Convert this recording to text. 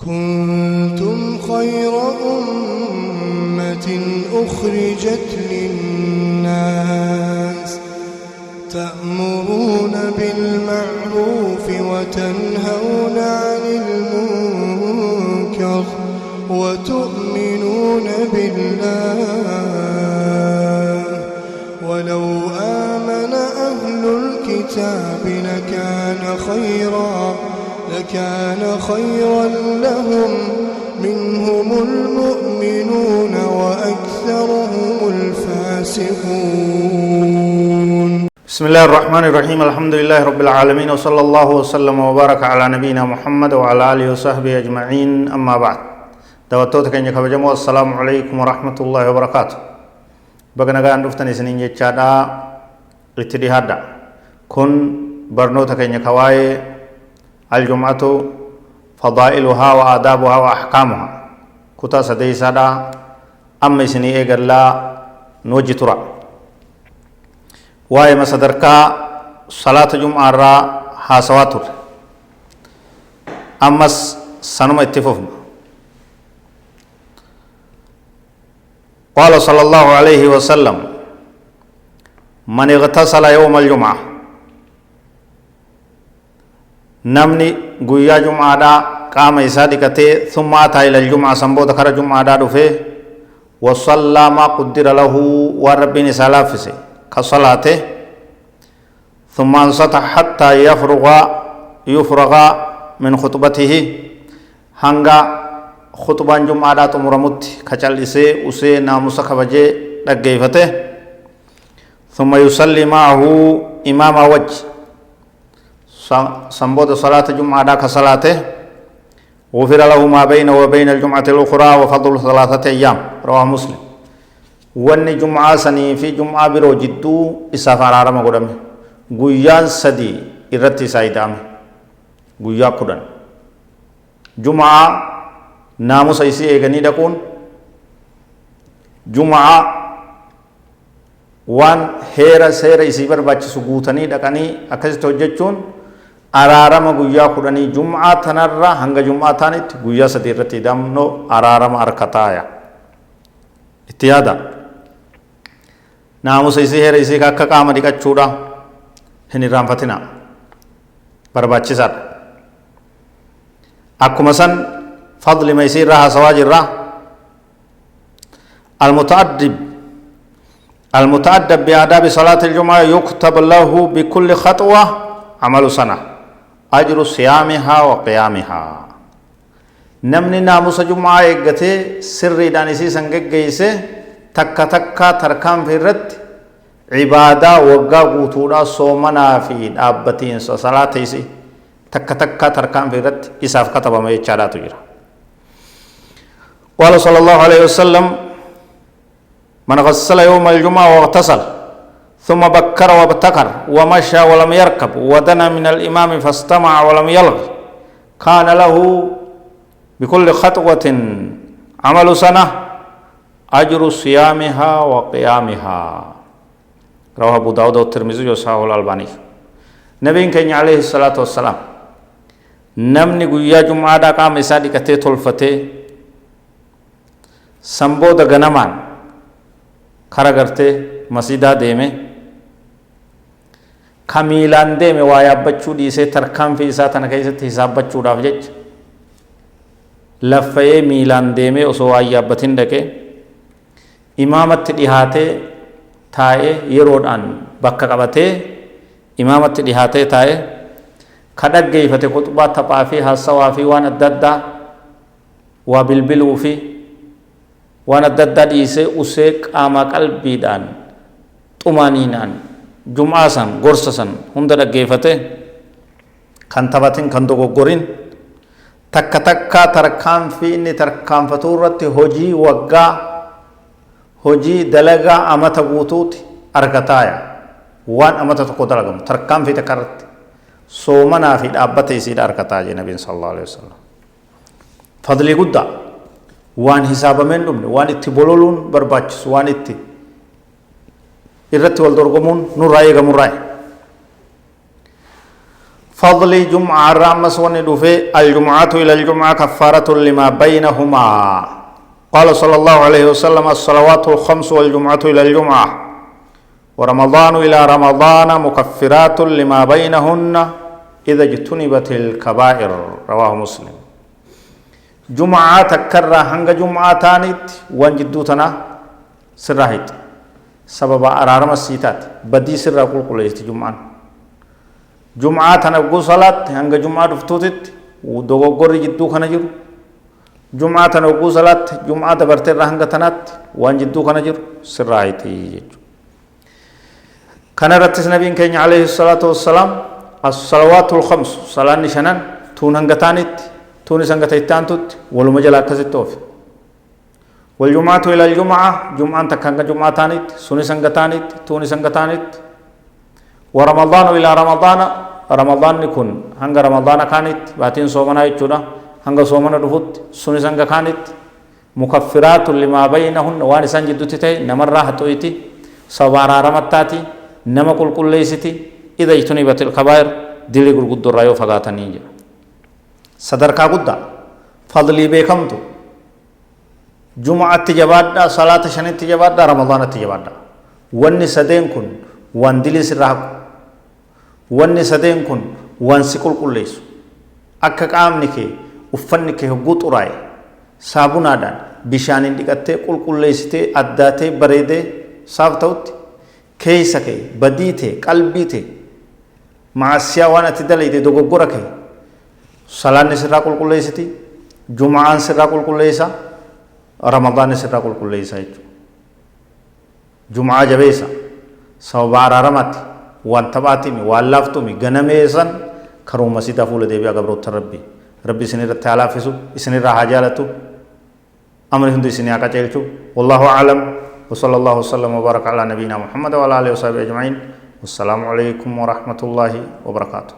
كنتم خير أمة أخرجت للناس تأمرون بالمعروف وتنهون عن المنكر وتؤمنون بالله ولو آمن أهل الكتاب لكان خيرا لهم منهم المؤمنون وأكثرهم الفاسقون. بسم الله الرحمن الرحيم. الحمد لله رب العالمين وصلى الله وسلم وبارك على نبينا محمد وعلى آله وصحبه أجمعين. أما بعد دواتوتك إنك بجمع السلام عليكم ورحمة الله وبركاته. بقنا قان رفتني سنين جتشادا اتدهادا كن برنوتك إنك واي الجمعة فضائلها وآدابها وأحكامها كتا سديسادا أمي سني إيقلا نوجي ترى واي مسدركا صلاة جمعة را حاسواتر أمس سنم اتفوفنا. قال صلى الله عليه وسلم من اغتسل يوم الجمعة نمني قويا جمعة دا قام إسادي كتي ثم أتى إلى الجمعة سنبو ذكر جمعة دا دفه وصلى ما قدر له وربين سلافسه كصلاته ثم انصت حتى يفرغ من خطبته هنگا خطبان جمعة دا تمرمت كچل إسي أسي ناموس خبجي لقيفته ثم يصلي معه إمام وجه سنبود صلاة جمعة دا كصلاته غفر له ما بين وبين الجمعة الأخرى وفضل 3 أيام. رواه مسلم. واني جمعة سني في جمعة برو جدو إسافار عرم قدام قيان سدي إرتي سايدام قيا قدام جمعة نامو سيسي إيغني دكون جمعة وان هيرا سيرا إسي برباچ سقوتني دكاني أكس توججون أرارم قيا قداني جمعة تنرى هنگ جمعة تانيت قيا سدي إرتي دامنو أرارم أركتايا اتيادا ناموس इसी है इसी का काम अधिक चूड़ा है निराम फतिना बर्बाची साथ अकुमसन फضل में इसी रहा सवाजिर रहा المتأدب بآداب صلاة الجمعة يكتب له بكل خطوة عمل سنة أجر صيامها وقيامها. نمني ناموس جمعة إجته سر دانسي سنجك جيسه takka takka tarkaan fi irratti ibaadaa waggaa guutuudha soomanaa fi dhaabbatiinsa salaata isii takka takka tarkaan fi irratti isaaf katabama jechaadhaatu jira. قال صلى الله عليه وسلم من غسل يوم الجمعة واغتسل ثم بكر وابتكر ومشى ولم يركب ودنا من الإمام فاستمع ولم يلغ كان له بكل خطوة عمل سنة أجر صيامها وقيامها. رواه أبو داود والترمذي وصححه الألباني. نبي كان عليه الصلاة والسلام نمني قيا جمعة دا قام إسادي كتي تلفته سنبو دا غنمان خرا کرتے مسجدہ دیمے کمیلان دیمے وایا بچو دیسے ترکام فی ساتھانا کیسے حساب بچو ڈاف جج لفے میلان دیمے اسو آیا بتن ڈکے imaamatti dhihaatee taa'ee yeroodhaan bakka qabatee imaamatti dhihaatee taa'ee ka dhaggeeffate khutbaa taphaa fi haasawaa fi waan adda addaa waa bilbiluu fi waan adda addaa dhiisee usee qaama qalbiidhaan xumaaniinaan jum'aa san gorsa san hunda dhaggeeffate kan taphatin kan dogoggorin takka takka tarkaanfii inni tarkaanfatuu irratti hojii waggaa hojii dalagaa amata guutuuti argataaya waan amata tokko dalagamu tarkaanfii takka irratti soomanaa fi dhaabbata isiidha argataa jee nabiin sallallahu alaihi wasallam. fadlii guddaa waan hisaabameen dhumne waan itti bololuun barbaachisu waan itti irratti wal dorgomuun nurraa eegamurraa فضل جمعة الرامس وندفع الجمعة إلى الجمعة كفارة لما بينهما قال صلى الله عليه وسلم الصلوات الخمس والجمعة إلى الجمعة ورمضان إلى رمضان مكفرات لما بينهن إذا اجتنبت الكبائر رواه مسلم جمعة تكرر هنگ جمعة تانيت وانجدوتنا سراهيت سبب أرارم السيتات بدي سر أقول قلت جمعة جمعة تنقو صلاة هنگ جمعة دفتوتت ودوغور جدو خنجر جمعة تنقو صلاة جمعة دبرتر هنگ تنات وانجدو خنجر سراهيت كان رتس نبي كين عليه الصلاة والسلام الصلوات الخمس صلاة نشانان تون هنگ تانيت توني سنگت ایتانتوت ولمجل اکسیتوف والجمعة إلى الجمعة جمعة تكنگ جمعة تانيت سوني سنگتانيت توني سنگتانيت ورمضان إلى رمضان رمضان نكون هنگ رمضان كانت باتين صومنا يجونا هنگ صومنا رفوت سوني سنگ كانت مكفرات لما بينهن وان سنجدوتي تي نمر راحتويتي سوارا رمتاتي نما كل ليستي إذا اجتنبت الكبائر دلي قد الرأيو فقاتني صدركا قد فضلي بكمتو جمعة تجبادا صلاة شنين تجبادا رمضان تجبادا واني سدين كن وان دلي سراك واني سدين كن وان سكول قليس أكا قامنك uffanni kee hogguu xuraa'e saabunaadhaan bishaaniin dhiqattee qulqulleessitee addaatee bareedee saaf ta'utti keessa kee badii ta'e qalbii ta'e maasiyaa waan ati dalayte dogoggora kee salaanni sirraa qulqulleessiti juma'aan sirraa qulqulleessa ramadaanni sirraa qulqulleessa jechuudha juma'aa jabeessa sababa araaramatti waan taphaatimi waan laaftumi ganameessan karooma sitaa fuula deebi'aa gabroota rabbii ربي سنير التعالى فيسو سنير حاجالتو أمر هندو سنيا كتيلتو والله أعلم وصلى الله وسلم وبارك على نبينا محمد وعلى آله وصحبه أجمعين والسلام عليكم ورحمة الله وبركاته